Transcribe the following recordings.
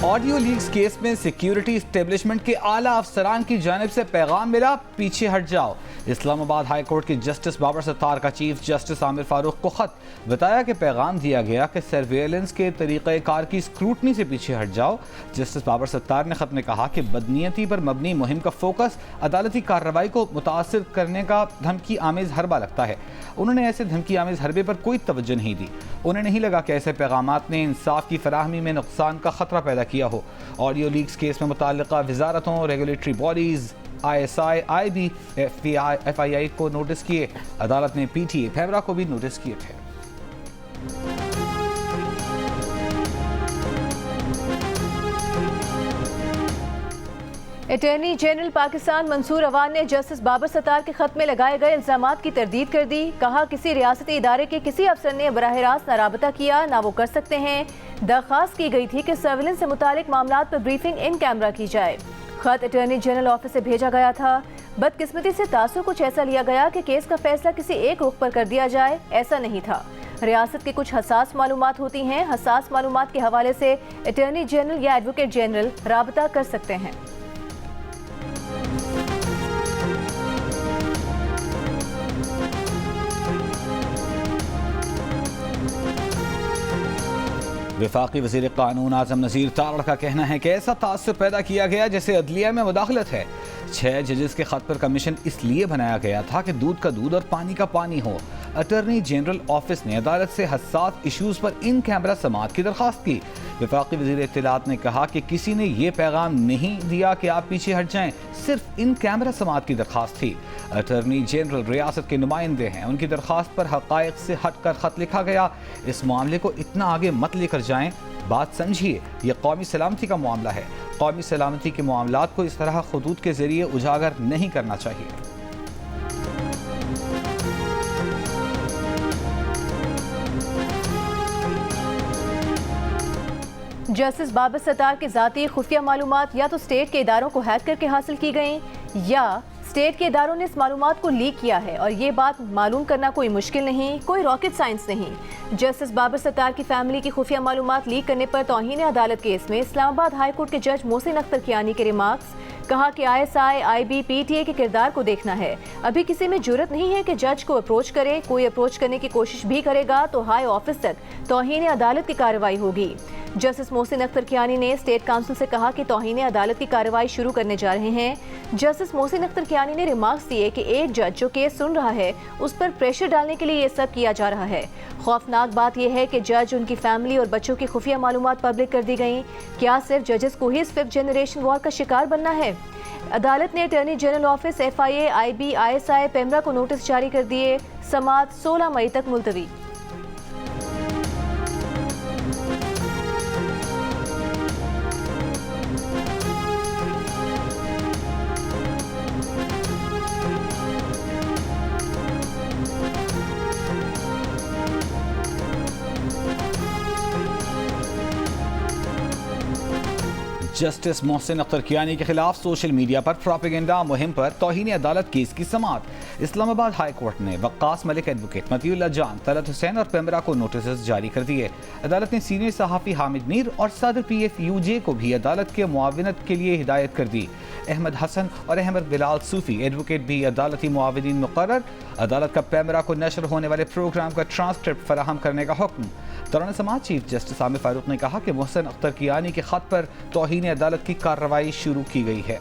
Audio leaks case में security establishment के आला अफसरान की जानिब से पैगाम मिला, पीछे हट जाओ। इस्लामाबाद हाई कोर्ट के जस्टिस बाबर सत्तार का चीफ जस्टिस आमिर फारूक को खत, बताया कि पैगाम दिया गया कि सर्वेलेंस के तरीक़ेकार की स्क्रूटनी से पीछे हट जाओ। जस्टिस बाबर सत्तार ने खत में कहा कि बदनीयती पर मबनी मुहिम का फोकस अदालती कार्रवाई को मुतासिर करने का धमकी आमेज हरबा लगता है। उन्होंने ऐसे धमकी आमेज हरबे पर कोई तवज्जो नहीं दी। उन्हें नहीं लगा कि ऐसे पैगामात ने इंसाफ की फराहमी में नुकसान का खतरा पैदा किया हो। ऑडियो लीक्स केस में मुताल्लिका वजारतों, regulatory bodies, ISI, IB, FII को नोटिस किए। अदालत ने PTA, पेमरा को भी नोटिस किए थे। अटॉर्नी जनरल पाकिस्तान मंसूर अवान ने जस्टिस बाबर सत्तार के खत में लगाए गए इल्जामात की तरदीद कर दी। कहा, किसी रियासती इदारे के किसी अफसर ने बराह रास्त ना राबता किया, ना वो कर सकते हैं। दरख्वास्त की गई थी कि सर्विलेंस से मुतालिक मामलात पर ब्रीफिंग इन कैमरा की जाए। खत अटॉर्नी जनरल ऑफिस से भेजा गया था। बदकिस्मती से तासुर कुछ ऐसा लिया गया कि केस का फैसला किसी एक रुख पर कर दिया जाए, ऐसा नहीं था। रियासत की कुछ हसास मालूमात होती हैं। हसास मालूमात के हवाले से अटॉर्नी जनरल या एडवोकेट जनरल राबता कर सकते हैं। वफाकी वज़ीर कानून आज़म नज़ीर तारड़ का कहना है कि ऐसा तासुर पैदा किया गया जैसे अदलिया में मुदाखलत है। 6 जजेस के खत पर कमीशन इसलिए बनाया गया था कि दूध का दूध और पानी का पानी हो। अटॉर्नी जनरल ऑफिस ने अदालत से हसास इशूज़ पर इन कैमरा समाअत की दरख्वास्त की। वफाकी वज़ीर इत्तलात ने कहा कि किसी ने यह पैगाम नहीं दिया कि आप पीछे हट जाएं, सिर्फ इन कैमरा समाअत की दरख्वास्त थी। अटॉर्नी जनरल रियासत के नुमाइंदे हैं, उनकी दरख्वास्त पर हक़ाइक़ से हट कर खत लिखा गया। इस मामले को इतना आगे मत लेकर जाएं, बात समझिए, यह कौमी सलामती का मामला है। कौमी सलामती के मामलात को इस तरह खुदूद के जरिए उजागर नहीं करना चाहिए। जस्टिस बाबर सत्तार के ज़ाती खुफिया मालूमात या तो स्टेट के इदारों को हैक करके हासिल की गई या स्टेट के इदारों ने इस मालूमात को लीक किया है, और ये बात मालूम करना कोई मुश्किल नहीं, कोई रॉकेट साइंस नहीं। जस्टिस बाबर सत्तार की फैमिली की खुफिया मालूमात लीक करने पर तौहीन अदालत केस में इस्लामाबाद हाई कोर्ट के जज मोहसिन अख्तर कियानी के रिमार्क्स। कहा कि ISI, IB, PTA के किरदार को देखना है। अभी किसी में जुर्रत नहीं है कि जज को अप्रोच करे। कोई अप्रोच करने की कोशिश भी करेगा तो हाई ऑफिस तक तौहीन अदालत की कार्रवाई होगी। जस्टिस मोहसिन अख्तर कियानी ने स्टेट काउंसिल से कहा कि तौहीन अदालत की कार्रवाई शुरू करने जा रहे हैं। जस्टिस मोहसिन अख्तर कियानी ने रिमार्क्स दिए कि एक जज जो केस सुन रहा है उस पर प्रेशर डालने के लिए ये सब किया जा रहा है। खौफनाक बात यह है कि जज, उनकी फैमिली और बच्चों की खुफिया मालूमात पब्लिक कर दी गई। क्या सिर्फ जजेस को ही इस 5th जनरेशन वॉर का शिकार बनना है? अदालत ने attorney general office, FIA, IB, ISI, PEMRA को नोटिस जारी कर दिए। समाअत 16 मई तक मुलतवी। जस्टिस मोहसिन अख्तर कियानी के खिलाफ सोशल मीडिया पर प्रोपेगेंडा मुहिम पर तौहीन अदालत केस की समाअत। इस्लामाबाद हाई कोर्ट ने वक्कास मलिक, एडवोकेट मतीउल्लाह जान, तलत हुसैन और पेमरा को नोटिस जारी कर दिए। अदालत ने सीनियर सहाफ़ी हामिद मीर और सदर PFUJ को भी अदालत के मुआविनत के लिए हिदायत कर दी। अहमद हसन और अहमद बिलाल सूफी एडवोकेट भी अदालती मुआविनीन मुकर्रर। अदालत का पेमरा को नशर होने वाले प्रोग्राम का ट्रांसक्रिप्ट फराहम करने का हुक्म। दौरान समाअत चीफ जस्टिस आमिर फारूक ने कहा कि मोहसिन अख्तर कियानी के खत पर तौहीन अदालत की कार्रवाई शुरू की गई है।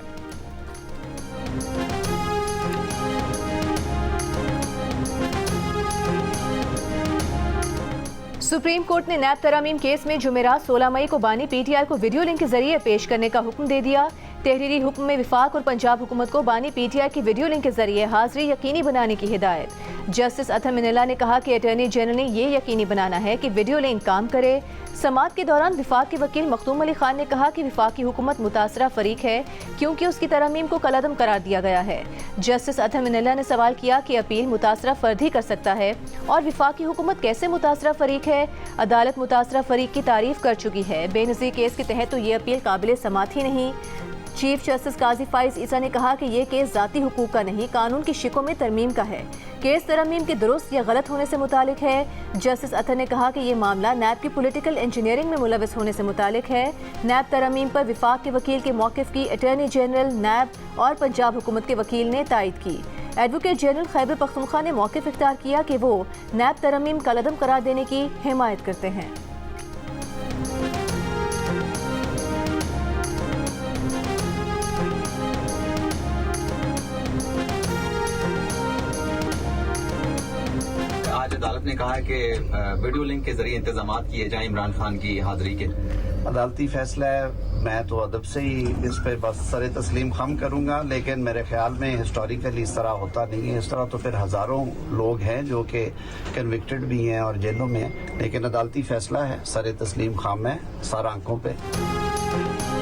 सुप्रीम कोर्ट ने नैब तरामीम केस में जुमेरात 16 मई को बानी PTI को वीडियो लिंक के जरिए पेश करने का हुक्म दे दिया। तहरीरी हुक्म में विफाक और पंजाब हुकूमत को बानी PTI की वीडियो लिंक के जरिए हाजिरी यकीनी बनाने की हिदायत। जस्टिस अथम मिनल्ला ने कहा कि अटॉर्नी जनरल ने यह यकीनी बनाना है कि वीडियो लिंक काम करे। समाअत के दौरान विफाक के वकील मखदूम अली खान ने कहा कि विफाकी हुकूमत मुतासरा फरीक है क्योंकि उसकी तरमीम को कलअदम करार दिया गया है। जस्टिस अथम मिनल्ला ने सवाल किया कि अपील मुतासरा फर्द ही कर सकता है और विफाकी हुकूमत कैसे मुतासरा फरीक है। अदालत मुतासरा फरीक की तारीफ कर चुकी है। बेनज़ीर केस के तहत तो ये अपील काबिल समाअत ही नहीं। चीफ जस्टिस काजी फाइज ईसा ने कहा कि ये केस जाती हुकूक का नहीं, कानून की शिकों में तरमीम का है। केस तरमीम के दुरुस्त या गलत होने से मुतालिक है। जस्टिस अतर ने कहा कि ये मामला नैब की पॉलिटिकल इंजीनियरिंग में मुलविस होने से मुतालिक है। नैब तरमीम पर विफाक के वकील के मौक़िफ़ की अटॉर्नी जनरल, नैब और पंजाब हुकूमत के वकील ने तायद की। एडवोकेट जनरल खैबर पख्तूनख्वा ने मौक़िफ़ इख्तियार किया कि वो नैब तरमीम कलअदम करार देने की हिमायत करते हैं। आज अदालत ने कहा है कि वीडियो लिंक के जरिए इंतजाम किए जाएं इमरान खान की हाजिरी के। अदालती फैसला है, मैं तो अदब से ही इस पर बस सरे तस्लीम खम करूंगा, लेकिन मेरे ख्याल में हिस्टोरिकली इस तरह होता नहीं है। इस तरह तो फिर हज़ारों लोग हैं जो कि कन्विक्टेड भी हैं और जेलों में हैं, लेकिन अदालती फैसला है, सरे तस्लीम खम है सर आंखों पे।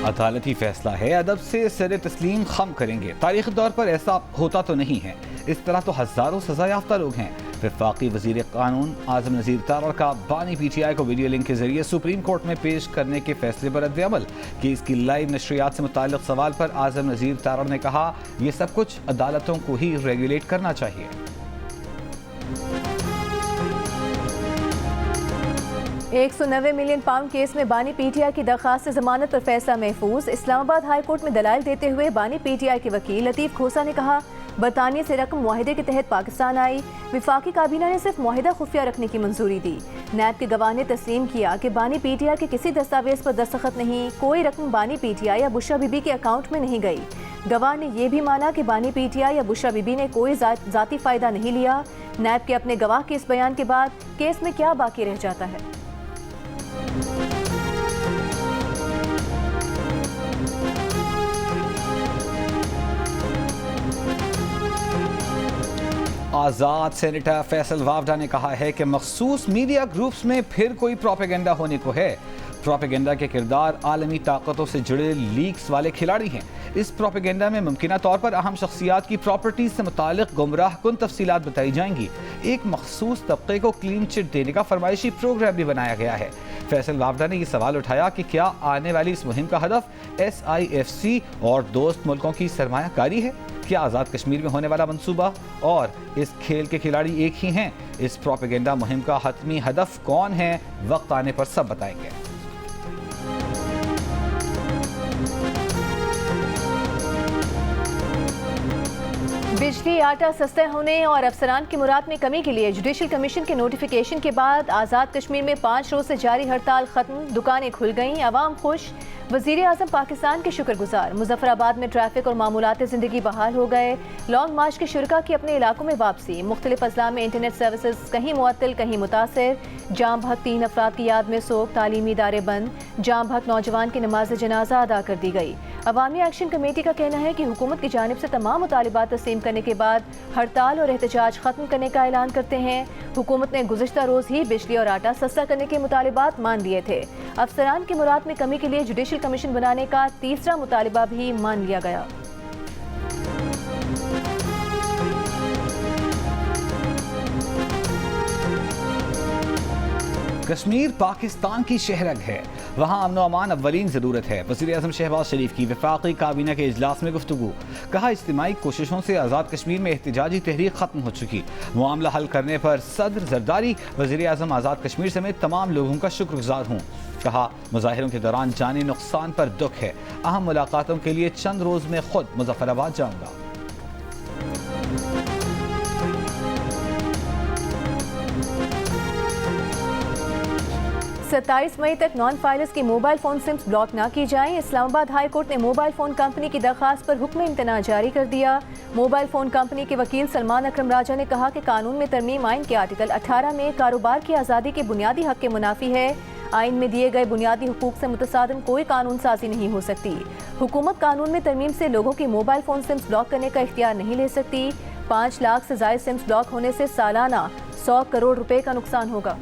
अदालती फैसला है, अदब से सरे तस्लीम खम करेंगे। तारीखी तौर पर ऐसा होता तो नहीं है। इस तरह तो हज़ारों सजा याफ्ता लोग हैं। वफाकी वज़ीर कानून आज़म नज़ीर तारड़ का बानी PTI को वीडियो लिंक के जरिए सुप्रीम कोर्ट में पेश करने के फैसले पर रद्द-ए-अमल। केस की लाइव नशरियात से मुताल्लिक़ सवाल पर आज़म नज़ीर तारड़ ने कहा, यह सब कुछ अदालतों को ही रेगुलेट करना चाहिए। 190 मिलियन पाउंड केस में बानी PTI की दरखास्त से जमानत पर फैसला महफूज। इस्लामाबाद हाई कोर्ट में दलाइल देते हुए बानी PTI के वकील लतीफ़ खोसा ने कहा, बरतानिया से रकम मुआहिदे के तहत पाकिस्तान आई। विफाकी काबीना ने सिर्फ मुआहिदा खुफिया रखने की मंजूरी दी। नैब के गवाह ने तस्लीम किया कि बानी PTI के किसी दस्तावेज पर दस्तखत नहीं, कोई रकम बानी PTI या बुशरा बीबी के अकाउंट में नहीं गई। गवाह ने यह भी माना कि बानी PTI या बुशरा बीबी ने कोई जाती फायदा नहीं लिया। नैब के अपने गवाह के इस बयान के बाद केस में क्या बाकी रह जाता है? आज़ाद सेनेटर फैसल वावडा ने कहा है कि मखसूस मीडिया ग्रुप्स में फिर कोई प्रोपेगेंडा होने को है। प्रोपेगेंडा के किरदार आलमी ताकतों से जुड़े लीक्स वाले खिलाड़ी हैं। इस प्रोपेगेंडा में मुमकिना तौर पर अहम शख्सियात की प्रॉपर्टीज से मुतालिक गुमराह कुन तफसीलात बताई जाएंगी। एक मखसूस तबके को क्लीन चिट देने का फरमाइशी प्रोग्राम भी बनाया गया है। फैसल वावडा ने यह सवाल उठाया कि क्या आने वाली इस मुहिम का हदफ SIFC और दोस्त मुल्कों की सरमायाकारी है? क्या आज़ाद कश्मीर में होने वाला मंसूबा और इस खेल के खिलाड़ी एक ही हैं? इस प्रोपेगेंडा मुहिम का हतमी हदफ कौन है? वक्त आने पर सब बताएंगे। बिजली आटा सस्ते होने और अफसरान की मुराद में कमी के लिए जुडिशल कमीशन के नोटिफिकेशन के बाद आज़ाद कश्मीर में 5 रोज से जारी हड़ताल खत्म, दुकानें खुल गईं, अवाम खुश। वज़ीर आज़म पाकिस्तान के शुक्रगुजार। मुजफ्फराबाद में ट्रैफिक और मामूलात ज़िंदगी बहाल हो गए। लॉन्ग मार्च के शुरका की अपने इलाकों में वापसी। मुख्तलिफ अजला में इंटरनेट सर्विसेज कहीं मुअत्तल कहीं मुतासर। जाम भक्त 3 अफराद की याद में सोग, तालीमी इदारे बंद। जाम भक्त नौजवान की नमाज जनाजा अदा कर दी गई। अवामी एक्शन कमेटी का कहना है कि हुकूमत की जानिब से तमाम मुतालिबात तस्लीम करने के बाद हड़ताल और एहतजाज खत्म करने का ऐलान करते हैं। हुकूमत ने गुज़िश्ता रोज़ ही बिजली और आटा सस्ता करने के मुतालिबात मान लिए थे। अफसरान की मुराद में कमी के लिए जुडिशल कमीशन बनाने का तीसरा मुतालिबा भी मान लिया गया। कश्मीर पाकिस्तान की शहरग है, वहाँ अमन अमान अव्वलीन ज़रूरत है। वज़ीर आज़म शहबाज शरीफ की वफाकी काबीना के इजलास में गुफ्तगू। कहा, इज्तिमाई कोशिशों से आज़ाद कश्मीर में एहतजाजी तहरीक ख़त्म हो चुकी। मामला हल करने पर सदर जरदारी वज़ीर आज़म आज़ाद कश्मीर समेत तमाम लोगों का शुक्रगुजार हूँ। कहा, मुजाहिरों के दौरान जानी नुकसान पर दुख है। अहम मुलाकातों के लिए चंद रोज़ में खुद मुजफ्फराबाद जाऊँगा। 27 मई तक नॉन फाइलर्स की मोबाइल फ़ोन सिम्स ब्लॉक ना की जाएं। इस्लामाबाद हाई कोर्ट ने मोबाइल फ़ोन कंपनी की दरखास्त पर हुक्म इम्तना जारी कर दिया। मोबाइल फ़ोन कंपनी के वकील सलमान अकरम राजा ने कहा कि कानून में तरमीम आइन के आर्टिकल 18 में कारोबार की आज़ादी के बुनियादी हक के मुनाफी है। आइन में दिए गए बुनियादी हुकूक से मुतसादिम कोई कानून साजी नहीं हो सकती। हुकूमत कानून में तरमीम से लोगों की मोबाइल फ़ोन सिम्स ब्लॉक करने का इख्तियार नहीं ले सकती। 5 लाख से ज़ायद सिम्स ब्लॉक होने से सालाना 100 करोड़ रुपए का नुकसान होगा।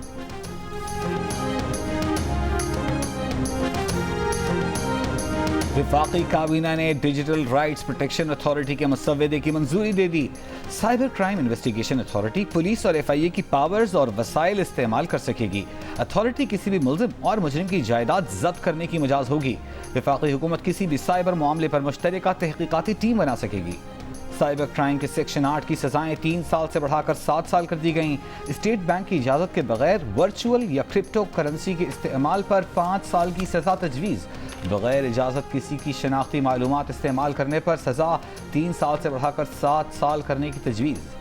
वफाकी काबीना ने डिजिटल राइट्स प्रोटेक्शन अथॉरिटी के मसवदे की मंजूरी दे दी। Cyber crime investigation authority police और FIA की पावर्स और वसाइल इस्तेमाल कर सकेगी। अथॉरिटी किसी भी मुल्जिम और मुजरिम की जायदाद जब्त करने की मजाज होगी। वफाकी हुकूमत किसी भी साइबर मामले पर मुश्तरका तहकीकाती टीम बना सकेगी। साइबर क्राइम के सेक्शन 8 की सजाएं 3 साल से बढ़ाकर 7 साल कर दी गईं। स्टेट बैंक की इजाज़त के बगैर वर्चुअल या क्रिप्टो करेंसी के इस्तेमाल पर 5 साल की सज़ा तजवीज़। बगैर इजाज़त किसी की शनाख्ती मालूमात इस्तेमाल करने पर सज़ा 3 साल से बढ़ाकर 7 साल करने की तजवीज़।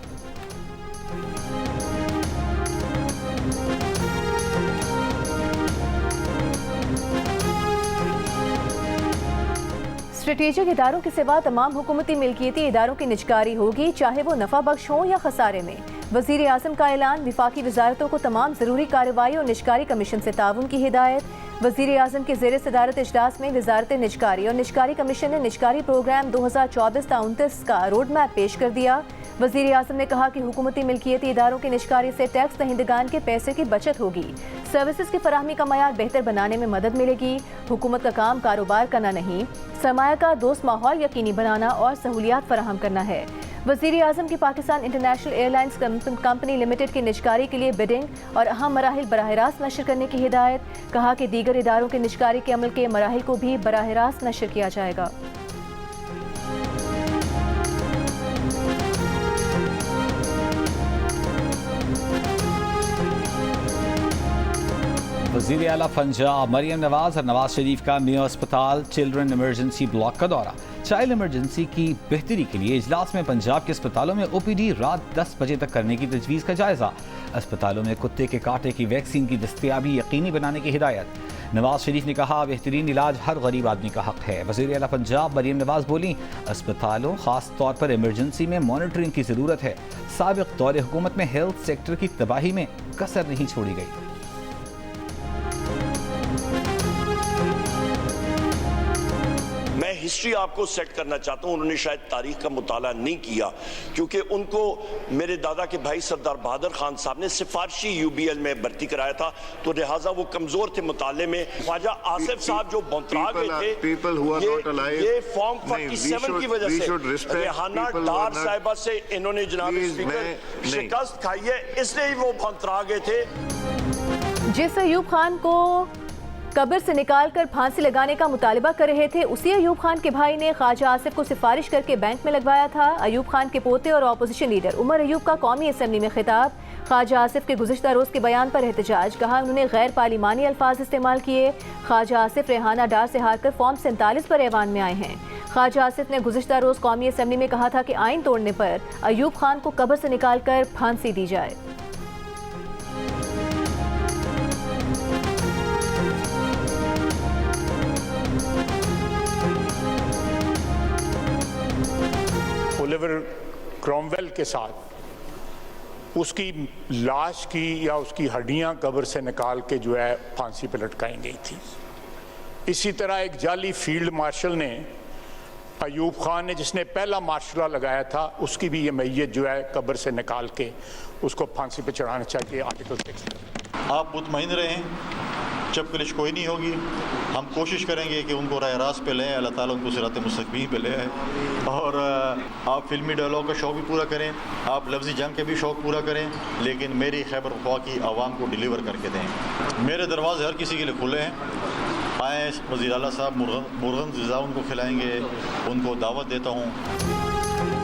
स्ट्रेटेजिक इदारों के सिवा तमाम हुकूमती मिल्कियती इदारों की निजकारी होगी, चाहे वो नफा बख्श हो या खसारे में। वज़ीर आज़म का ऐलान। विफाकी वजारतों को तमाम ज़रूरी कार्रवाई और निजकारी कमीशन से ताउन की हिदायत। वज़ीर आज़म के ज़ेर सदारत इजलास में वजारत निजकारी और निजकारी कमीशन ने निजकारी प्रोग्राम 2024-29 का रोड मैप पेश कर दिया। वज़ीर आज़म ने कहा कि हुकूमती मिल्कियती इदारों की निजकारी से टैक्स दहिंदगान के पैसे की बचत होगी, सर्विसेज की फराहमी का मयार बेहतर बनाने में मदद मिलेगी। हुकूमत का काम कारोबार करना नहीं, सरमाया का दोस्त माहौल यकीनी बनाना और सहूलियात फराहम करना है। वज़ीर आज़म की Pakistan international airlines company limited की निजकारी के लिए बिडिंग और अहम मराहिल बराह रास्त नशर करने की हिदायत। कहा कि दीगर इदारों के निजकारी के अमल के मराहिल को भी बराह रास्त नशर किया जाएगा। वज़ीर आला पंजाब मरियम नवाज और नवाज शरीफ का मियां अस्पताल चिल्ड्रन इमरजेंसी ब्लॉक का दौरा। चाइल्ड इमरजेंसी की बेहतरी के लिए इजलास में पंजाब के अस्पतालों में OPD रात 10 बजे तक करने की तजवीज़ का जायजा। अस्पतालों में कुत्ते के कांटे की वैक्सीन की दस्तयाबी यकीनी बनाने की हिदायत। नवाज शरीफ ने कहा बेहतरीन इलाज हर गरीब आदमी का हक है। वज़ीर आला पंजाब मरियम नवाज बोली अस्पतालों खास तौर पर इमरजेंसी में मॉनिटरिंग की ज़रूरत है। साबिक़ दौर हुकूमत में हेल्थ सेक्टर की तबाही में कसर नहीं छोड़ी गई। मैं हिस्ट्री आपको सेट करना चाहता हूं। उन्होंने शायद तारीख का मुताला नहीं किया क्योंकि उनको मेरे दादा के भाई सरदार बहादुर खान साहब ने सिफारशी UBL में भर्ती कराया था, तो लिहाजा वो कमजोर थे मुताले में। ख्वाजा आसिफ साहब जो बौंतरा गए थे, ये फॉर्म 47 की वजह से रेहाना डार साहिबा से इन्होंने जनाब स्पीकर शिकस्त खाई है, इसलिए ही वो बौंतरा गए थे। जिस अयूब खान को कब्र से निकालकर फांसी लगाने का मुतालबा कर रहे थे, उसी अयूब खान के भाई ने ख्वाजा आसिफ को सिफारिश करके बैंक में लगवाया था। अयूब खान के पोते और अपोजिशन लीडर उमर अयूब का कौमी असम्बली में खिताब। ख्वाजा आसिफ के गुज़िश्ता रोज़ के बयान पर एहतजाज। कहा उन्होंने गैर पार्लिमानी अल्फाज इस्तेमाल किए। ख्वाजा आसिफ रेहाना डार से हारकर फॉर्म 47 पर ऐवान में आए हैं। ख्वाजा आसिफ ने गुज़िश्ता रोज़ कौमी असम्बली में कहा था कि आइन तोड़ने पर अयूब खान को कब्र से निकालकर फांसी दी जाए। ओलिवर क्रॉमवेल के साथ उसकी लाश की या उसकी हड्डियां कब्र से निकाल के जो है फांसी पर लटकाई गई थी। इसी तरह एक जाली फील्ड मार्शल ने अयूब खान ने जिसने पहला मार्शला लगाया था, उसकी भी ये मैयत जो है कब्र से निकाल के उसको फांसी पे चढ़ाना चाहिए। आर्टिकल 6। आप मुतमईन रहें, चपकलिश कोई नहीं होगी। हम कोशिश करेंगे कि उनको राह रास्त पे लें, अल्लाह ताला उनको सिरात मुस्तकीम पे ले आए। और आप फिल्मी डायलॉग का शौक़ भी पूरा करें, आप लफ्ज़ी जंग के भी शौक़ पूरा करें, लेकिन मेरी खैबर ख्वाह की आवाम को डिलीवर करके दें। मेरे दरवाजे हर किसी के लिए खुले हैं। आए वज़ीर आला साहब मुर्गन ग़िज़ा उनको खिलाएँगे, उनको दावत देता हूँ।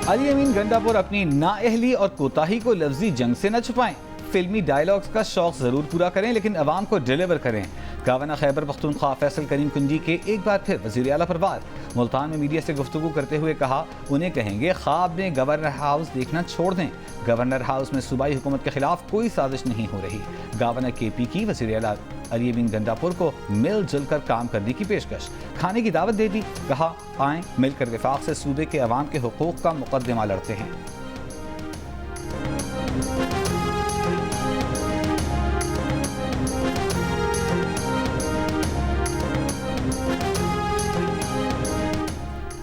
अली अमीन गंडापुर अपनी नाअहली और कोताही को लफ्ज़ी जंग से न छुपाएं। फिल्मी डायलॉग्स का शौक ज़रूर पूरा करें, लेकिन अवाम को डिलीवर करें। गवर्नर खैबर पख्तूनख्वा फैसल करीम कुंजी के एक बार फिर वज़ीर आला पर वार। मुल्तान में मीडिया से गुफ्तगू करते हुए कहा उन्हें कहेंगे ख्वाब में गवर्नर हाउस देखना छोड़ दें। गवर्नर हाउस में सूबाई हुकूमत के खिलाफ कोई साजिश नहीं हो रही। गवर्नर KP की वज़ीर आला अली अमीन गंडापुर को मिलजुल कर काम करने की पेशकश, खाने की दावत दे दी। कहा आएँ मिलकर विफाक से सूबे के अवाम के हुकूक का मुकदमा लड़ते हैं।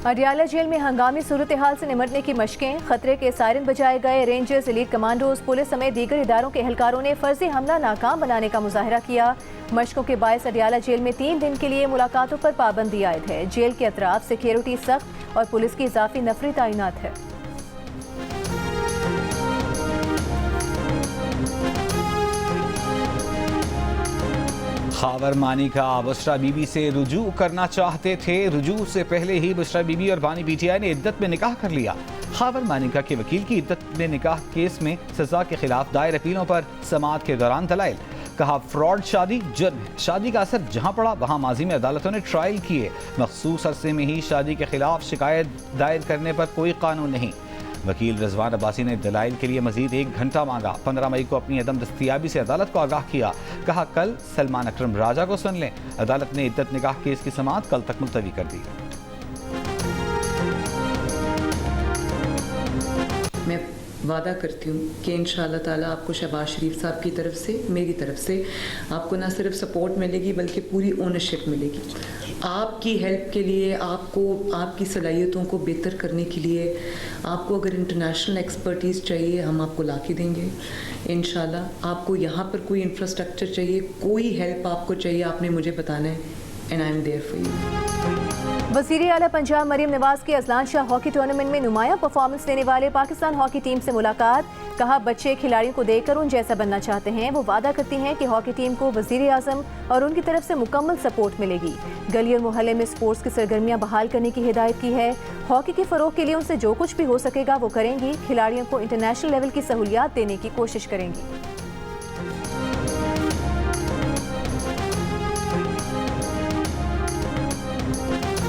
अडियाला जेल में हंगामी सूरत हाल से निमटने की मशकें। खतरे के सायरन बजाए गए। रेंजर्स, एलीट कमांडोज, पुलिस समेत दीगर इदारों के एहलकारों ने फर्जी हमला नाकाम बनाने का मुजाहरा किया। मशकों के बायस अडियाला जेल में 3 दिन के लिए मुलाकातों पर पाबंदी आयद है। जेल के अतराफ सिक्योरिटी सख्त और पुलिस की इजाफी नफरी तैनात है। खावर मानिका बुशरा बीबी से रुजू करना चाहते थे। रुजू से पहले ही बुशरा बीबी और बानी पीटीआई ने इद्दत में निकाह कर लिया। खावर मानिका के वकील की इद्दत में निकाह केस में सजा के खिलाफ दायर अपीलों पर समाअत के दौरान दलाइल। कहा फ्रॉड शादी जुर्म है। शादी का असर जहां पड़ा वहां माजी में अदालतों ने ट्रायल किए। मखसूस अरसे में ही शादी के खिलाफ शिकायत दायर करने पर कोई कानून नहीं। वकील रिजवान अब्बासी ने दलाइल के लिए मजीद 1 घंटा मांगा। 15 मई को अपनी अदम दस्तयाबी से अदालत को आगाह किया। कहा कल सलमान अकरम राजा को सुन लें। अदालत ने इद्दत निकाह केस की समाअत कल तक मुलतवी कर दी। मैं वादा करती हूँ कि इंशाअल्लाह ताला आपको शहबाज शरीफ साहब की तरफ से, मेरी तरफ से आपको ना सिर्फ सपोर्ट मिलेगी बल्कि पूरी ओनरशिप मिलेगी। आपकी हेल्प के लिए, आपको आपकी सलाहियतों को बेहतर करने के लिए, आपको अगर इंटरनेशनल एक्सपर्टीज़ चाहिए हम आपको ला के देंगे इंशाअल्लाह। आपको यहाँ पर कोई इंफ्रास्ट्रक्चर चाहिए, कोई हेल्प आपको चाहिए, आपने मुझे बताना है and I am there for you. वज़ीर आला पंजाब मरीम नवाज की अजलान शाह हॉकी टूर्नामेंट में नुमाया परफॉर्मेंस देने वाले पाकिस्तान हॉकी टीम से मुलाकात। कहा बच्चे खिलाड़ियों को देखकर उन जैसा बनना चाहते हैं। वो वादा करती हैं कि हॉकी टीम को वज़ीर आज़म और उनकी तरफ से मुकम्मल सपोर्ट मिलेगी। गली और मोहल्ले में स्पोर्ट्स की सरगर्मियां बहाल करने की हिदायत की है। हॉकी के फ़रोग़ के लिए उनसे जो कुछ भी हो सकेगा वो करेंगी। खिलाड़ियों को इंटरनेशनल लेवल की सहूलियात देने की कोशिश करेंगी।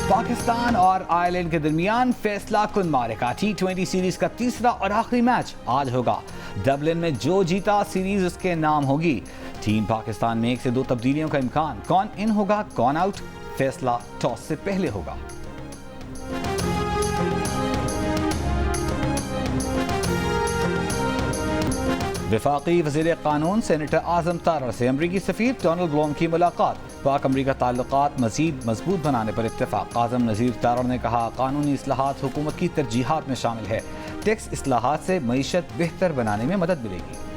पाकिस्तान और आयरलैंड के दरमियान फैसला कुन मारिका T20 सीरीज का तीसरा और आखिरी मैच आज होगा। डबलिन में जो जीता सीरीज उसके नाम होगी। टीम पाकिस्तान में 1 से 2 तब्दीलियों का इम्कान। कौन इन होगा कौन आउट, फैसला टॉस से पहले होगा। वफाकी वज़ीर कानून सेनेटर आज़म तारड़ से अमरीकी सफ़ीर डोनाल्ड ब्लूम की मुलाकात। पाक अमरीका ताल्लुकात मज़ीद मजबूत बनाने पर इत्तेफाक। आज़म नज़ीर तारड़ ने कहा कानूनी इस्लाहात हुकूमत की तरजीहात में शामिल है। टैक्स इस्लाहात से मईशत बेहतर बनाने में मदद मिलेगी।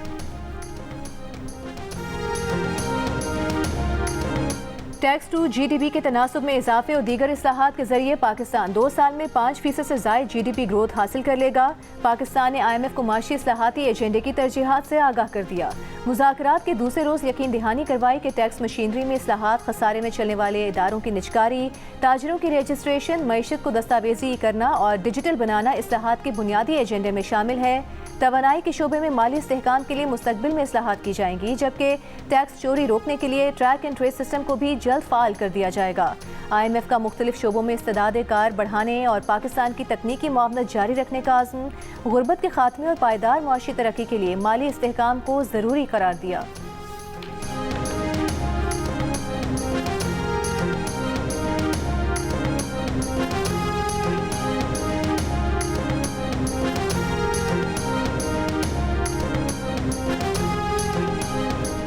टैक्स टू GDP के तनासुब में इजाफे और दीगर इस्लाहात के जरिए पाकिस्तान 2 साल में 5% से ज़ायद GDP ग्रोथ हासिल कर लेगा। पाकिस्तान ने IMF को माशी इस्लाहाती एजेंडे की तरजीहात से आगाह कर दिया। मुज़ाकरात के दूसरे रोज़ यकीन दहानी करवाई कि टैक्स मशीनरी में इस्लाहात, खसारे में चलने वाले इदारों की निजकारी, ताजरों की रजिस्ट्रेशन, मईशत को दस्तावेजी करना और डिजिटल बनाना इस्लाहात के बुनियादी एजेंडे में शामिल है। तवानाई के शोबे में माली इस्तेहकाम के लिए मुस्तकबिल में इस्लाहात की जाएंगी, जबकि टैक्स चोरी रोकने के लिए ट्रैक एंड ट्रेस सिस्टम को भी जल्द फाल कर दिया जाएगा। IMF का मुख्तलिफ शोबों में इस्तेदाद कार बढ़ाने और पाकिस्तान की तकनीकी मुआवनत जारी रखने का आज़म गुर्बत के खात्मे और पायदार मुआशी तरक्की के लिए माली इस्तेहकाम को ज़रूरी करार दिया।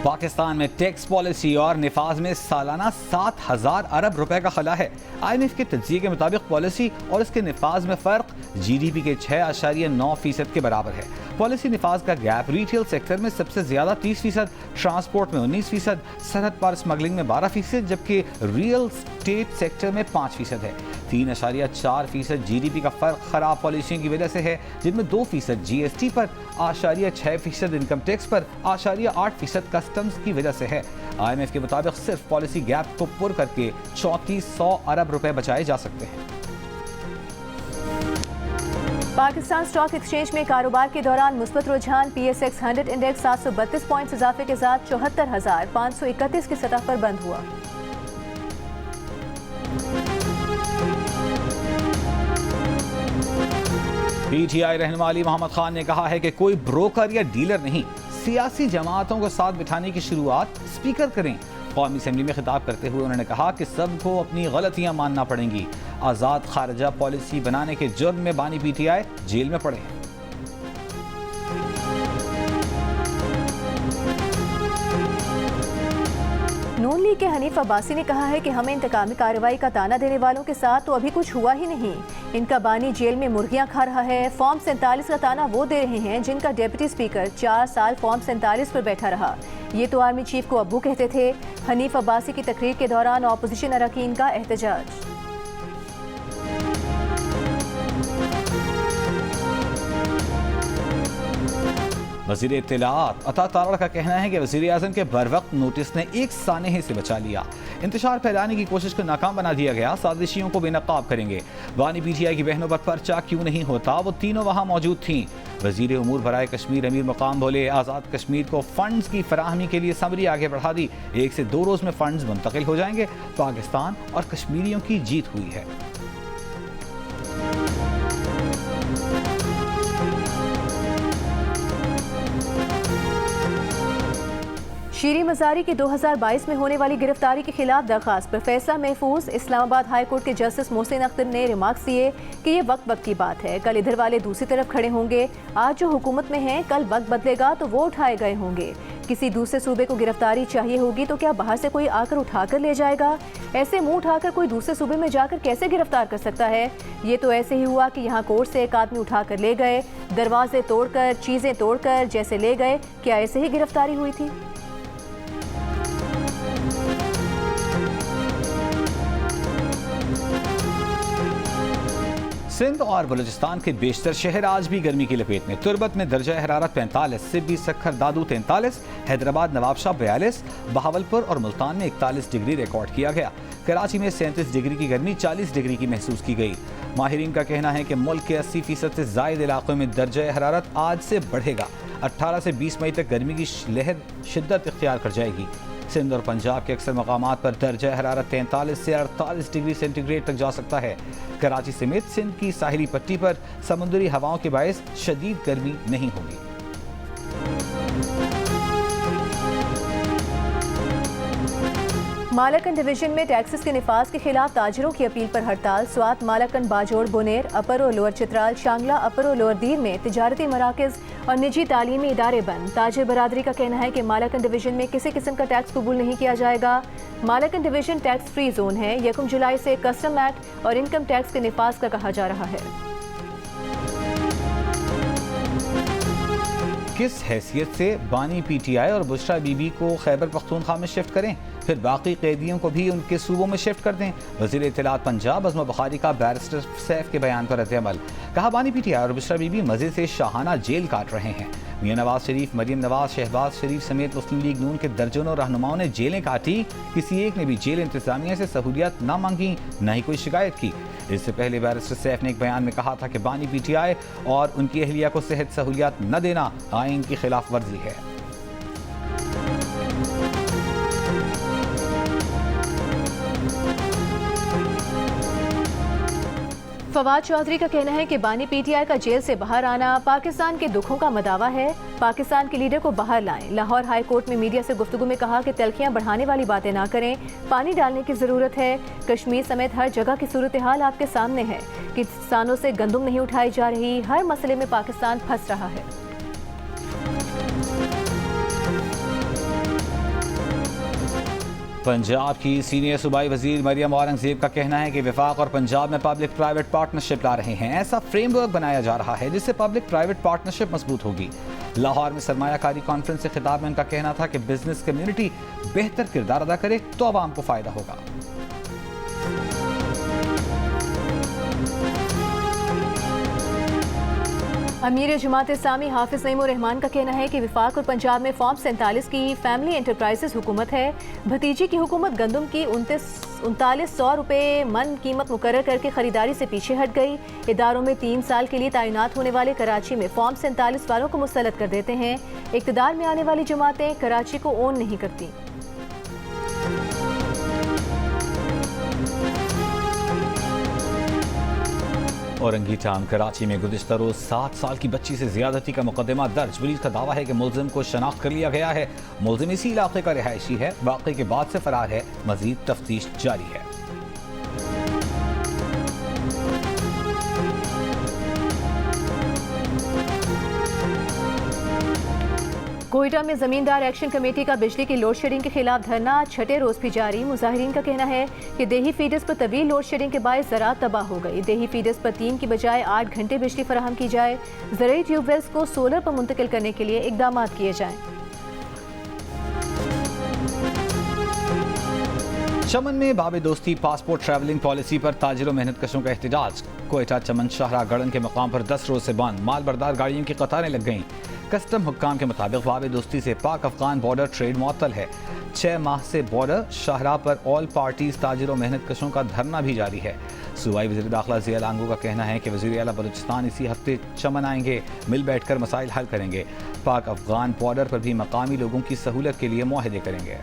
पाकिस्तान में टैक्स पॉलिसी और निफाज में सालाना 7,000 अरब रुपए का खला है। IMF के तज्ज़िये के मुताबिक पॉलिसी और इसके निफाज में फ़र्क GDP के 6.9% के बराबर है। पॉलिसी निफाज का गैप रिटेल सेक्टर में सबसे ज़्यादा 30%, ट्रांसपोर्ट में 19%, सरहद पार स्मगलिंग में 12%, जबकि रियल स्टेट सेक्टर में 5% है। 3.4% GDP का फ़र्क ख़राब पॉलिसियों की वजह से है, जिनमें 2% GST पर, 6% इनकम टैक्स पर, 8% कस्टम्स की वजह से है। IMF के मुताबिक सिर्फ पॉलिसी गैप को पुर करके 3400 अरब रुपए बचाए जा सकते हैं। पाकिस्तान स्टॉक एक्सचेंज में कारोबार के दौरान मुस्बत रुझान। PSX 100 इंडेक्स 732 पॉइंट्स इजाफे के साथ 74,531 की सतह पर बंद हुआ। PTI रहनुमा अली मोहम्मद खान ने कहा है कि कोई ब्रोकर या डीलर नहीं, सियासी जमातों को साथ बिठाने की शुरुआत स्पीकर करें। कौमी असम्बली में खिताब करते हुए उन्होंने कहा कि सबको अपनी गलतियां मानना पड़ेंगी। आज़ाद खारजा पॉलिसी बनाने के जुर्म में बानी PTI जेल में पड़े हैं। नून लीग के हनीफ अब्बासी ने कहा है कि हमें इंतकामी कार्रवाई का ताना देने वालों के साथ तो अभी कुछ हुआ ही नहीं। इनका बानी जेल में मुर्गियां खा रहा है। फॉर्म 47 का ताना वो दे रहे हैं जिनका डिप्टी स्पीकर 4 साल फॉर्म 47 पर बैठा रहा। ये तो आर्मी चीफ को अब्बू कहते थे। हनीफ अब्बासी की तकरीर के दौरान ऑपोजिशन अरकान का एहतजाज। वज़ीर इत्तलाआत अता तारड़ का कहना है कि वज़ीर आज़म के बरवक्त नोटिस ने एक सानहे से बचा लिया। इंतशार फैलाने की कोशिश को नाकाम बना दिया गया। साजिशियों को बेनकाब करेंगे। बानी PTI की बहनों पर पर्चा क्यों नहीं होता, वो तीनों वहाँ मौजूद थीं। वज़ीर उमूर बराए कश्मीर अमीर मकाम बोले, आज़ाद कश्मीर को फंड्स की फराहमी के लिए समरी आगे बढ़ा दी। 1 से 2 रोज़ में फंड्स मुंतकिल हो जाएंगे। पाकिस्तान और कश्मीरियों की जीत हुई है। शीरी मजारी की 2022 में होने वाली गिरफ्तारी के खिलाफ दरख्वास्त पर फैसला महफूज। इस्लामाबाद हाई कोर्ट के जस्टिस मोहसिन अख्तर ने रिमार्क्स दिए कि ये वक्त की बात है। कल इधर वाले दूसरी तरफ खड़े होंगे। आज जो हुकूमत में हैं, कल वक्त बदलेगा तो वो उठाए गए होंगे। किसी दूसरे सूबे को गिरफ्तारी चाहिए होगी तो क्या बाहर से कोई आकर उठाकर ले जाएगा? ऐसे मुंह उठाकर कोई दूसरे सूबे में जाकर कैसे गिरफ्तार कर सकता है? ये तो ऐसे ही हुआ कि यहाँ कोर्ट से एक आदमी उठाकर ले गए, दरवाजे तोड़कर, चीजें तोड़कर जैसे ले गए। क्या ऐसे ही गिरफ्तारी हुई थी? सिंध और बलूचिस्तान के बेशतर शहर आज भी गर्मी की लपेट में। तुरबत में दर्जा हरारत 45, सिब्बी सखर दादू 43, हैदराबाद नवाबशाह 42, बहावलपुर और मुल्तान में 41 डिग्री रिकॉर्ड किया गया। कराची में 37 डिग्री की गर्मी 40 डिग्री की महसूस की गई। माहिरीन का कहना है कि मुल्क के 80% से ज़ायद इलाकों में दर्जा हरारत आज से बढ़ेगा। 18 से 20 मई तक गर्मी की लहर शिद्दत इख्तियार कर जाएगी। सिंध और पंजाब के अक्सर मकामात पर दर्जा हरारत 43 से 48 डिग्री सेंटीग्रेड तक जा सकता है। कराची समेत सिंध की साहिली पट्टी पर समुद्री हवाओं के बायस शदीद गर्मी नहीं होगी। मालाकन डिवीजन में टैक्सेस के निफाज के खिलाफ ताजिरों की अपील पर हड़ताल। स्वात, मालाकन, बाजोड़, बुनेर, अपर और लोअर चित्राल, शांगला, अपर और लोअर दीर में तिजारती मराकज़ और निजी तालीमी इदारे बंद। ताजिर बरादरी का कहना है कि मालाकन डिवीजन में किसी किस्म का टैक्स कबूल नहीं किया जाएगा। मालाकन डिवीजन टैक्स फ्री जोन है। 1 जुलाई से कस्टम एक्ट और इनकम टैक्स के निफाज का कहा जा रहा है। किस हैसियत से बानी PTI और बुशरा बीबी को खैबर पख्तूनख्वा में शिफ्ट करें, फिर बाकी कैदियों को भी उनके सूबों में शिफ्ट कर दें? वज़ीर इत्तलाआत पंजाब अज़मा बुखारी का बैरिस्टर सैफ के बयान पर रद्द-ए-अमल। कहा, बानी PTI और बुशरा बीबी मज़े से शाहाना जेल काट रहे हैं। मियां नवाज शरीफ, मरियम नवाज, शहबाज शरीफ समेत मुस्लिम लीग नून के दर्जनों रहनुमाओं ने जेलें काटी। किसी एक ने भी जेल इंतजामिया से सहूलियात न मांगी, न ही कोई शिकायत की। इससे पहले बैरिस्टर सैफ ने एक बयान में कहा था कि बानी PTI और उनकी अहलिया को सेहत सहूलियात न देना आइन की खिलाफ वर्जी है। फवाद चौधरी का कहना है कि बानी PTI का जेल से बाहर आना पाकिस्तान के दुखों का मदावा है। पाकिस्तान के लीडर को बाहर लाएं। लाहौर हाई कोर्ट में मीडिया से गुफ्तगू में कहा कि तलखियां बढ़ाने वाली बातें ना करें, पानी डालने की ज़रूरत है। कश्मीर समेत हर जगह की सूरत हाल आपके सामने है। किसानों से गंदुम नहीं उठाई जा रही। हर मसले में पाकिस्तान फंस रहा है। पंजाब की सीनियर सूबाई वजीर मरियम औरंगजेब का कहना है कि वफाक और पंजाब में पब्लिक प्राइवेट पार्टनरशिप ला रहे हैं। ऐसा फ्रेमवर्क बनाया जा रहा है जिससे पब्लिक प्राइवेट पार्टनरशिप मजबूत होगी। लाहौर में सरमायाकारी कॉन्फ्रेंस से खिताब में उनका कहना था कि बिजनेस कम्युनिटी बेहतर किरदार अदा करे तो आवाम को फायदा होगा। अमीर जमात इस्लामी हाफिज नईमुर रहमान का कहना है कि वफाक और पंजाब में फॉर्म 47 की फैमिली एंटरप्राइजेस हुकूमत है। भतीजी की हुकूमत गंदम की 3900 रुपये मन कीमत मुकर्रर करके खरीदारी से पीछे हट गई। इदारों में 3 साल के लिए तैनात होने वाले कराची में फॉर्म 47 वालों को मुस्तलद कर देते हैं। इक़्तिदार में आने वाली जमातें कराची को ओन नहीं करती। औरंगी टाउन कराची में गुज़िश्ता रोज 7 साल की बच्ची से ज्यादती का मुकदमा दर्ज। पुलिस का दावा है कि मुलजिम को शनाख्त कर लिया गया है। मुलजिम इसी इलाके का रिहायशी है। वाक़े के बाद से फरार है। मजीद तफ्तीश जारी है। कोयटा में जमींदार एक्शन कमेटी का बिजली की लोड शेडिंग के खिलाफ धरना 6ठे रोज भी जारी। मुजाहिरीन का कहना है कि देही फीडर्स पर तवील लोड शेडिंग के बायस ज़राअत तबाह हो गई। देही फीडर्स पर 3 की बजाय 8 घंटे बिजली फराहम की जाए। ज़रूरी ट्यूबवेल्स को सोलर पर मुंतकिल करने के लिए इकदाम किए जाएं। चमन में बाबे दोस्ती पासपोर्ट ट्रैवलिंग पॉलिसी पर ताजिरों मेहनत कशों का एहतजाज। कोयटा चमन शाहरा गड़न के मकाम पर 10 रोज से बंद, माल बरदार गाड़ियों की कतारें लग गईं। कस्टम हुक्काम के मुताबिक बाबे दोस्ती से पाक अफगान बॉर्डर ट्रेड मुअत्तल है। 6 माह से बॉर्डर शाहरा पर ऑल पार्टीज ताजिरों मेहनत कशों का धरना भी जारी है। सूबाई वज़ीर दाखिला ज़िया लांगू का कहना है कि वज़ीर आला बलूचिस्तान इसी हफ्ते चमन आएंगे, मिल बैठकर मसाइल हल करेंगे। पाक अफगान बॉर्डर पर भी मकामी लोगों की सहूलत के लिए मुआहदे करेंगे।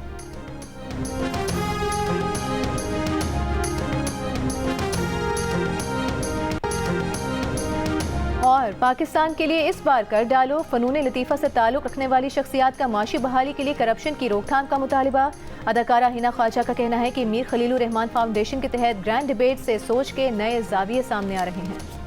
और पाकिस्तान के लिए इस बार कर डालो, फ़नून लतीफ़ा से ताल्लुक़ रखने वाली शख्सियात का माशी बहाली के लिए करप्शन की रोकथाम का मुतालिबा। अदाकारा हिना ख्वाजा का कहना है कि मीर खलीलुर रहमान फाउंडेशन के तहत ग्रैंड डिबेट से सोच के नए ज़ाविये सामने आ रहे हैं।